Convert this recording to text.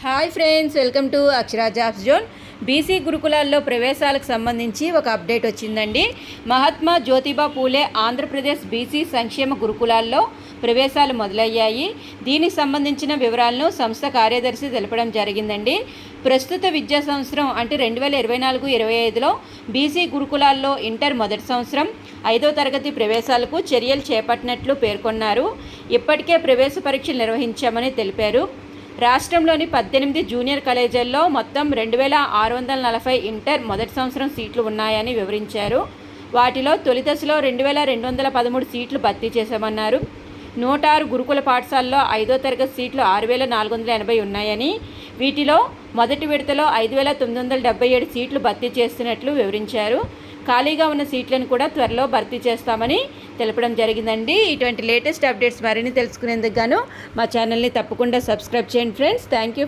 Hi friends, welcome to Akshara jobs zone. BC గురుకులాల్లో ప్రవేశాలకు సంబంధించి ఒక అప్డేట్ వచ్చిందండి. మహాత్మా జ్యోతిబా పూలే ఆంధ్రప్రదేశ్ బీసీ సంక్షేమ గురుకులాల్లో ప్రవేశాలు మొదలయ్యాయి. దీనికి సంబంధించిన వివరాలను సంస్థ కార్యదర్శి తెలపడం జరిగిందండి. ప్రస్తుత విద్యా సంవత్సరం అంటే 2024-25లో బీసీ గురుకులాల్లో ఇంటర్ మొదటి సంవత్సరం 5వ తరగతి ప్రవేశాలకు చర్యలు చేపట్టినట్లు పేర్కొన్నారు. ఇప్పటికే ప్రవేశ పరీక్షలు నిర్వహించామని తెలిపారు. రాష్ట్రంలోని 18 జూనియర్ కాలేజీల్లో మొత్తం 2640 ఇంటర్ మొదటి సంవత్సరం సీట్లు ఉన్నాయని వివరించారు. వాటిలో తొలి దశలో 2213 సీట్లు భర్తీ చేశామన్నారు. 106 గురుకుల పాఠశాలలో 5వ తరగతి సీట్లు 6480 ఉన్నాయని, వీటిలో మొదటి విడతలో 5977 సీట్లు భర్తీ చేస్తున్నట్లు వివరించారు. ఖాళీగా ఉన్న సీట్లను కూడా త్వరలో భర్తీ చేస్తామని తెలపడం జరిగిందండి. ఇటువంటి లేటెస్ట్ అప్డేట్స్ మరిన్ని తెలుసుకునేందుకు గాను మా ఛానల్ని తప్పకుండా సబ్స్క్రైబ్ చేయండి ఫ్రెండ్స్. Thank you.